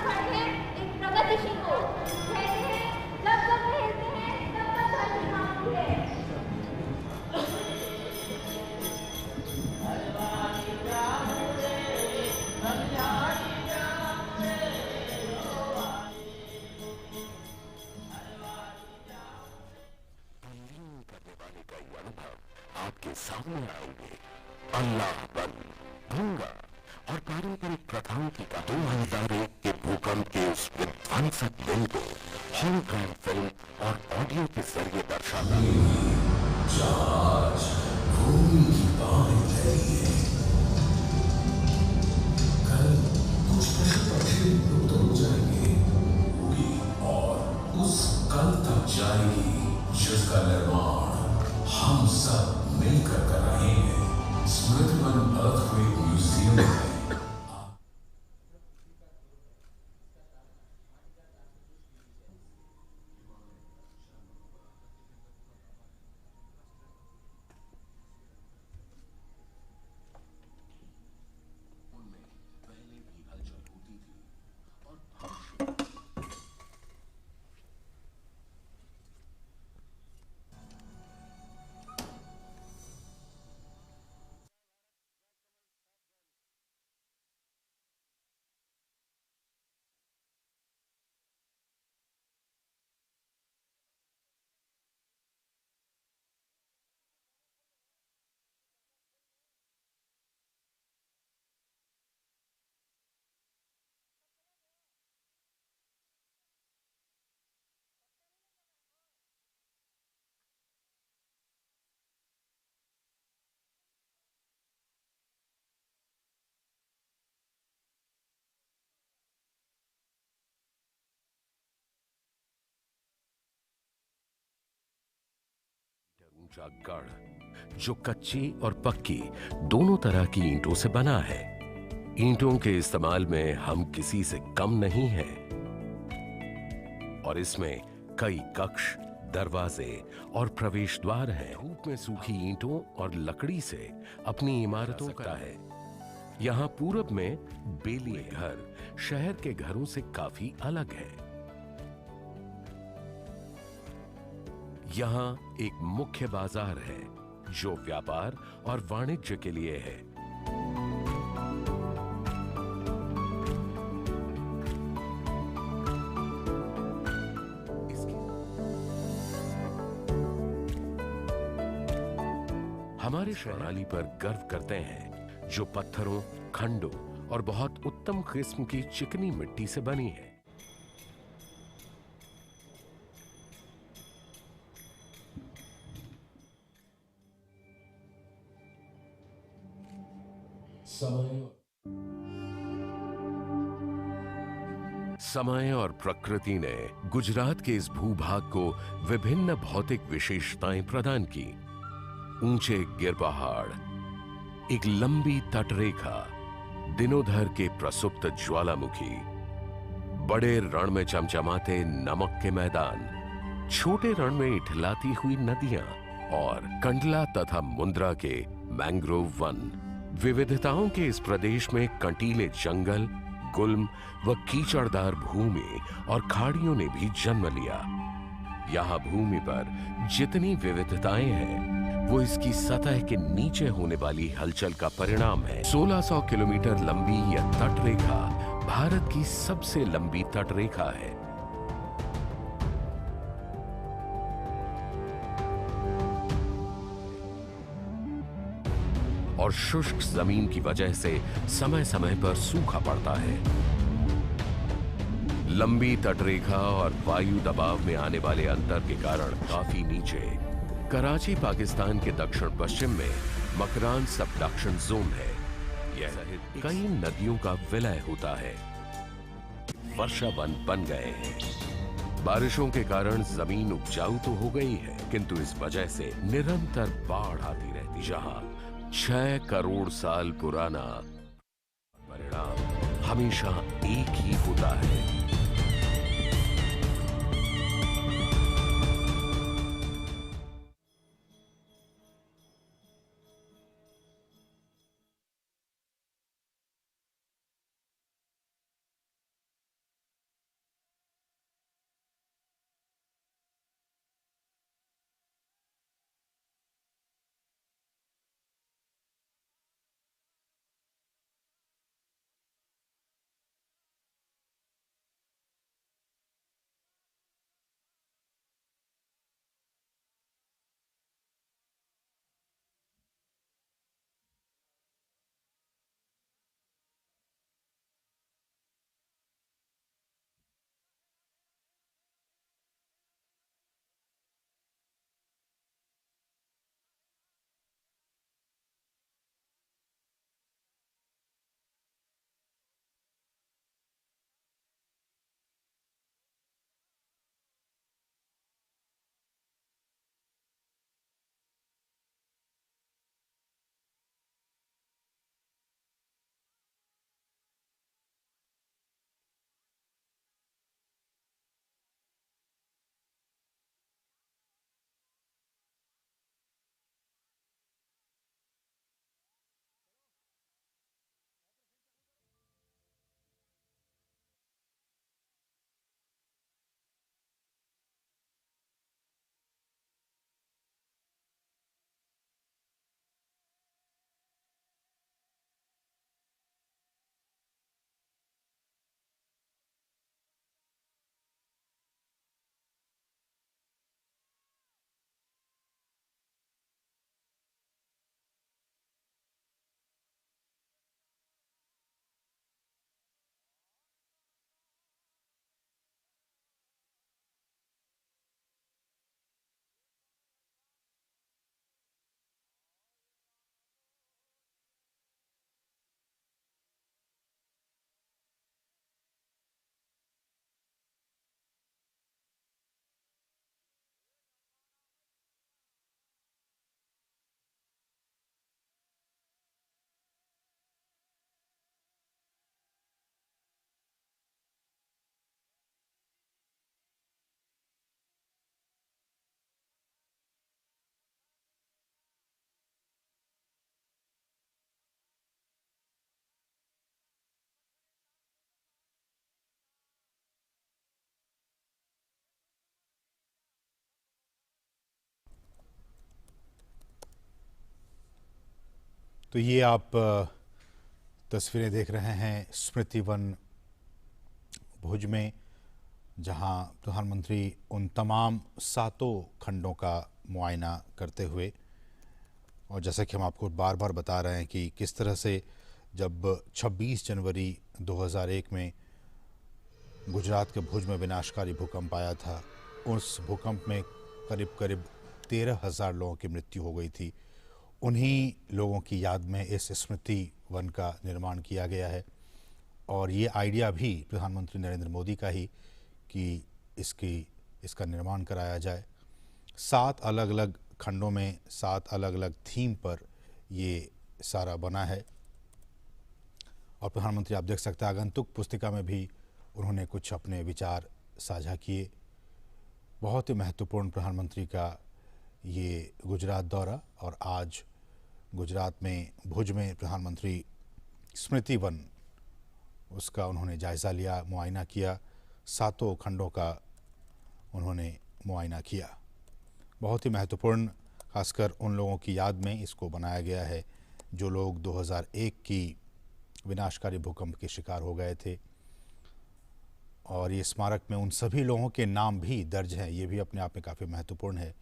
दिखाई है एक प्रगतिशील को। कहते हैं जब जब टहलते हैं तब तब धरती कांपती है। करने वाले कई अनुभव आपके सामने आएंगे। अल्लाह बल, भूंगा और पारंपरिक प्रथाओं की 2001 के भूकंप के उस विध्वंसक दिन को होलोग्राम फिल्म और ऑडियो के जरिए दर्शाता है। आज भूमि की बाहें फैली है, कल कुछ पशु पक्षी लुप्त हो जाएंगे होगी और उस कल तक जाएगी जिसका निर्माण हम सब मिलकर कर रहे हैं। स्मृतिवन अर्थक्वेक म्यूजियम में पहले भी हलचल होती थी और भविष्य ऊंचा गढ़ जो कच्ची और पक्की दोनों तरह की ईंटों से बना है। ईंटों के इस्तेमाल में हम किसी से कम नहीं हैं और इसमें कई कक्ष, दरवाजे और प्रवेश द्वार हैं। धूप में सूखी ईंटों और लकड़ी से अपनी इमारतों का है। यहाँ पूरब में बेलिए घर शहर के घरों से काफी अलग है। यहाँ एक मुख्य बाजार है जो व्यापार और वाणिज्य के लिए है। हमारे शैली पर गर्व करते हैं जो पत्थरों, खंडों और बहुत उत्तम किस्म की चिकनी मिट्टी से बनी है। समय और प्रकृति ने गुजरात के इस भूभाग को विभिन्न भौतिक विशेषताएं प्रदान की। ऊंचे गिर पहाड़, एक लंबी तटरेखा, दिनोधर के प्रसुप्त ज्वालामुखी, बड़े रण में चमचमाते नमक के मैदान, छोटे रण में इठलाती हुई नदियां और कंडला तथा मुंद्रा के मैंग्रोव वन। विविधताओं के इस प्रदेश में कंटीले जंगल, गुल्म व कीचड़दार भूमि और खाड़ियों ने भी जन्म लिया। यहाँ भूमि पर जितनी विविधताएं हैं वो इसकी सतह के नीचे होने वाली हलचल का परिणाम है। 1600 किलोमीटर लंबी यह तटरेखा भारत की सबसे लंबी तटरेखा है। और शुष्क जमीन की वजह से समय समय पर सूखा पड़ता है। लंबी तटरेखा और वायु दबाव में आने वाले अंतर के कारण काफी नीचे कराची पाकिस्तान के दक्षिण पश्चिम में मकरान सबडक्शन जोन है। यह सहित कई नदियों का विलय होता है। वर्षा वन बन गए हैं। बारिशों के कारण जमीन उपजाऊ तो हो गई है, किंतु इस वजह से निरंतर बाढ़ आती रहती। जहां 6 करोड़ साल पुराना परिणाम हमेशा एक ही होता है। तो ये आप तस्वीरें देख रहे हैं स्मृति वन भुज में, जहां प्रधानमंत्री उन तमाम 7 खंडों का मुआयना करते हुए, और जैसा कि हम आपको बार बार बता रहे हैं कि किस तरह से जब 26 जनवरी 2001 में गुजरात के भुज में विनाशकारी भूकंप आया था, उस भूकंप में करीब करीब 13,000 लोगों की मृत्यु हो गई थी। उन्हीं लोगों की याद में इस स्मृति वन का निर्माण किया गया है। और ये आइडिया भी प्रधानमंत्री नरेंद्र मोदी का ही कि इसका निर्माण कराया जाए। 7 अलग अलग खंडों में 7 अलग अलग थीम पर ये सारा बना है। और प्रधानमंत्री, आप देख सकते हैं, आगंतुक पुस्तिका में भी उन्होंने कुछ अपने विचार साझा किए। बहुत ही महत्वपूर्ण प्रधानमंत्री का ये गुजरात दौरा, और आज गुजरात में भुज में प्रधानमंत्री स्मृति वन, उसका उन्होंने जायज़ा लिया, मुआयना किया। 7 खंडों का उन्होंने मुआयना किया। बहुत ही महत्वपूर्ण, खासकर उन लोगों की याद में इसको बनाया गया है जो लोग 2001 की विनाशकारी भूकंप के शिकार हो गए थे। और ये स्मारक में उन सभी लोगों के नाम भी दर्ज हैं। ये भी अपने आप में काफ़ी महत्वपूर्ण है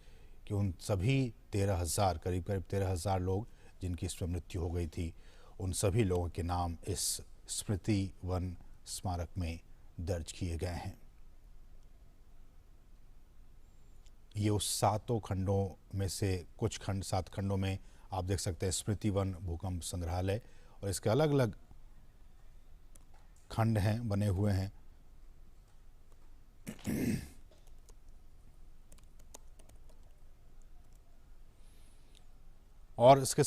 कि उन सभी 13,000, करीब करीब 13,000 लोग जिनकी इसमें मृत्यु हो गई थी, उन सभी लोगों के नाम इस स्मृति वन स्मारक में दर्ज किए गए हैं। ये उस 7 खंडों में से कुछ खंड, 7 खंडों में आप देख सकते हैं स्मृति वन भूकंप संग्रहालय, और इसके अलग अलग खंड हैं, बने हुए हैं। और इसके